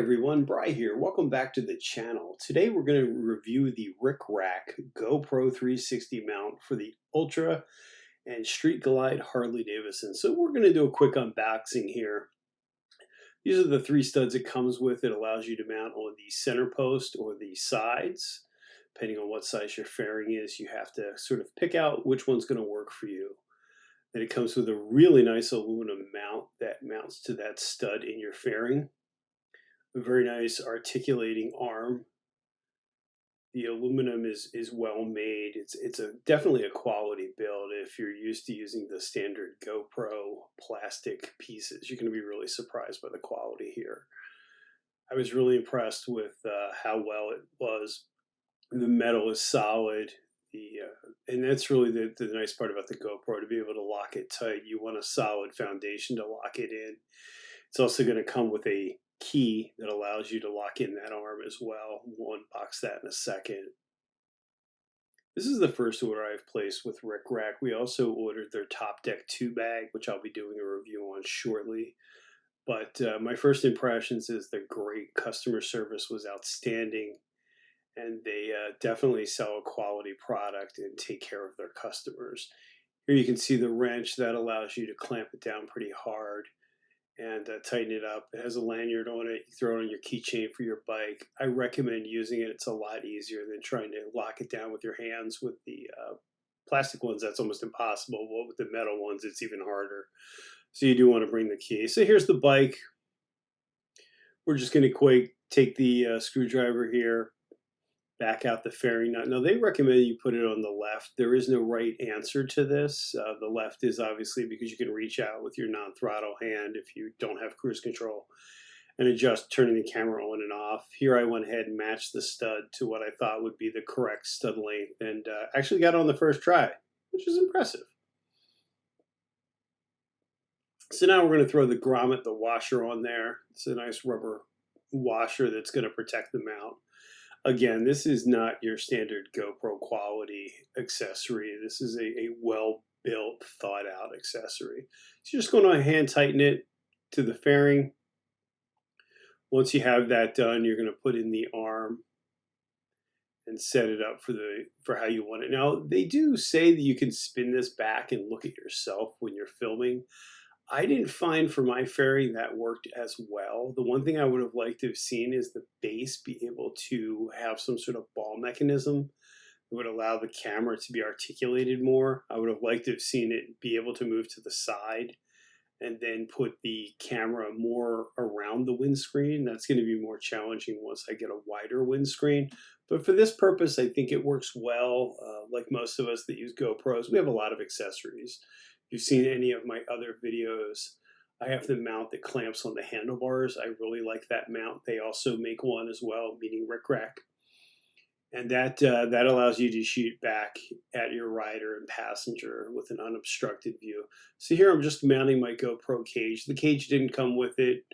everyone, Bry here. Welcome back to the channel. Today we're going to review the RickRak GoPro 360 mount for the Ultra and Street Glide Harley-Davidson. So we're going to do a quick unboxing here. These are the three studs it comes with. It allows you to mount on the center post or the sides. Depending on what size your fairing is, you have to sort of pick out which one's going to work for you. Then it comes with a really nice aluminum mount that mounts to that stud in your fairing. A very nice articulating arm. The aluminum is well made. It's definitely a quality build. If you're used to using the standard GoPro plastic pieces, you're going to be really surprised by the quality here. I was really impressed with how well it was. The metal is solid. And that's really the nice part about the GoPro, to be able to lock it tight. You want a solid foundation to lock it in. It's also going to come with a key that allows you to lock in that arm as well. We'll unbox that in a second. This is the first order I've placed with RickRak. We also ordered their Top Deck 2 bag, which I'll be doing a review on shortly. But my first impressions is the great customer service was outstanding, and they definitely sell a quality product and take care of their customers. Here you can see the wrench that allows you to clamp it down pretty hard and tighten it up. It has a lanyard on it. You throw it on your keychain for your bike. I recommend using it. It's a lot easier than trying to lock it down with your hands. With the plastic ones, that's almost impossible. But with the metal ones, it's even harder. So you do want to bring the key. So here's the bike. We're just going to take the screwdriver here, back out the fairing nut. Now, they recommend you put it on the left. There is no right answer to this. The left is obviously because you can reach out with your non-throttle hand if you don't have cruise control and adjust turning the camera on and off. Here I went ahead and matched the stud to what I thought would be the correct stud length, and actually got it on the first try, which is impressive. So now we're going to throw the grommet, the washer, on there. It's a nice rubber washer that's going to protect the mount. Again, this is not your standard GoPro quality accessory. This is a well-built, thought-out accessory. So you're just going to hand tighten it to the fairing. Once you have that done, you're going to put in the arm and set it up for how you want it. Now, they do say that you can spin this back and look at yourself when you're filming. I didn't find for my fairing that worked as well. The one thing I would have liked to have seen is the base be able to have some sort of ball mechanism that would allow the camera to be articulated more. I would have liked to have seen it be able to move to the side and then put the camera more around the windscreen. That's going to be more challenging once I get a wider windscreen. But for this purpose, I think it works well. Like most of us that use GoPros, we have a lot of accessories. If you've seen any of my other videos, I have the mount that clamps on the handlebars. I really like that mount. They also make one as well, meaning RickRak. And that allows you to shoot back at your rider and passenger with an unobstructed view. So here I'm just mounting my GoPro cage. The cage didn't come with it.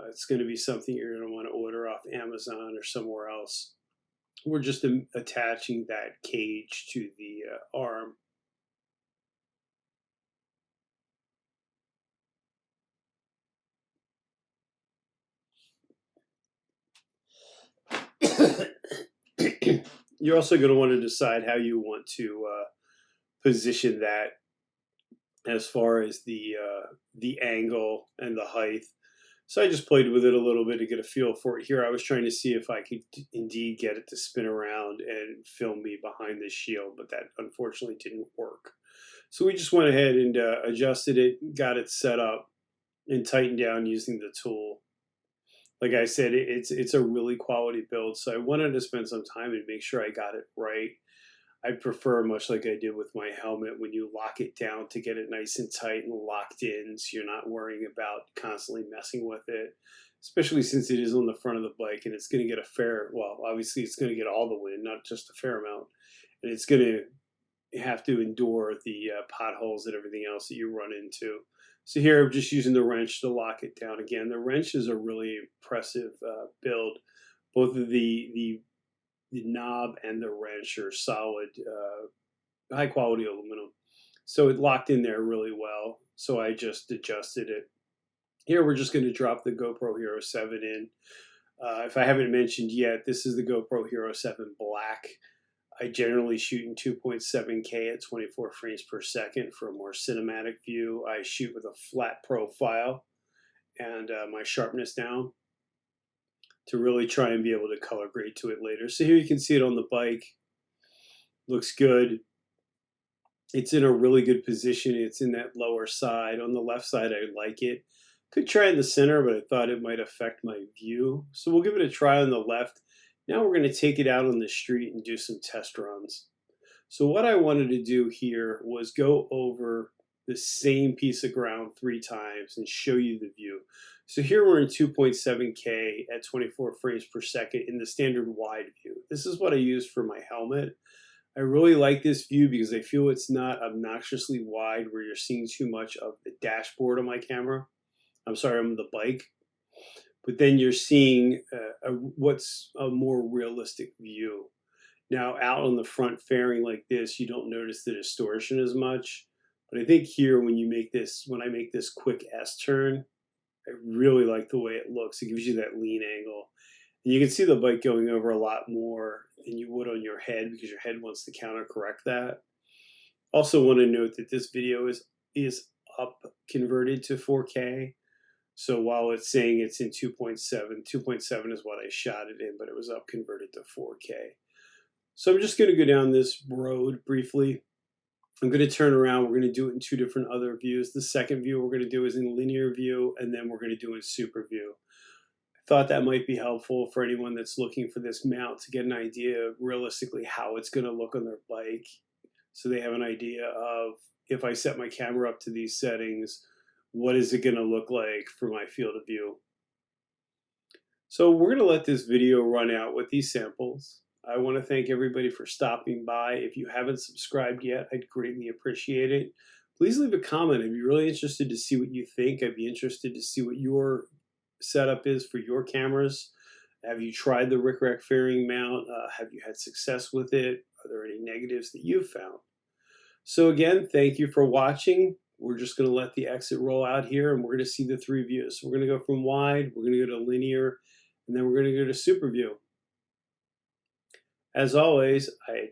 It's going to be something you're going to want to order off Amazon or somewhere else. We're just attaching that cage to the arm. You're also going to want to decide how you want to position that as far as the angle and the height. So I just played with it a little bit to get a feel for it. Here I was trying to see if I could indeed get it to spin around and film me behind the shield, but that unfortunately didn't work. So we just went ahead and adjusted it, got it set up, and tightened down using the tool. Like I said, it's a really quality build, so I wanted to spend some time and make sure I got it right. I prefer, much like I did with my helmet, when you lock it down to get it nice and tight and locked in, so you're not worrying about constantly messing with it, especially since it is on the front of the bike and it's going to get obviously it's going to get all the wind, not just a fair amount, and it's going to have to endure the potholes and everything else that you run into. So here I'm just using the wrench to lock it down again. The wrench is a really impressive build. Both of the knob and the wrench are solid, high quality aluminum. So it locked in there really well. So I just adjusted it. Here we're just going to drop the GoPro Hero 7 in. If I haven't mentioned yet, this is the GoPro Hero 7 Black. I generally shoot in 2.7K at 24 frames per second for a more cinematic view. I shoot with a flat profile and my sharpness down to really try and be able to color grade to it later. So here you can see it on the bike. Looks good. It's in a really good position. It's in that lower side. On the left side, I like it. Could try in the center, but I thought it might affect my view. So we'll give it a try on the left. Now we're going to take it out on the street and do some test runs. So what I wanted to do here was go over the same piece of ground 3 times and show you the view. So here we're in 2.7K at 24 frames per second in the standard wide view. This is what I use for my helmet. I really like this view because I feel it's not obnoxiously wide where you're seeing too much of the dashboard on my camera. I'm sorry, on the bike. But then you're seeing what's a more realistic view. Now, out on the front fairing like this, you don't notice the distortion as much. But I think here, when I make this quick S turn, I really like the way it looks. It gives you that lean angle. And you can see the bike going over a lot more than you would on your head because your head wants to counter correct that. Also want to note that this video is up converted to 4K. So while it's saying it's in 2.7, 2.7 is what I shot it in, but it was up converted to 4K. So I'm just going to go down this road briefly. I'm going to turn around. We're going to do it in 2 different other views. The second view we're going to do is in linear view, and then we're going to do in super view. I thought that might be helpful for anyone that's looking for this mount to get an idea of realistically how it's going to look on their bike. So they have an idea of, if I set my camera up to these settings, what is it going to look like for my field of view? So we're going to let this video run out with these samples. I want to thank everybody for stopping by. If you haven't subscribed yet, I'd greatly appreciate it. Please leave a comment. I'd be really interested to see what you think. I'd be interested to see what your setup is for your cameras. Have you tried the RickRak fairing mount? Have you had success with it? Are there any negatives that you've found? So again, thank you for watching. We're just going to let the exit roll out here, and we're going to see the 3 views. So we're going to go from wide, we're going to go to linear, and then we're going to go to super view. As always, I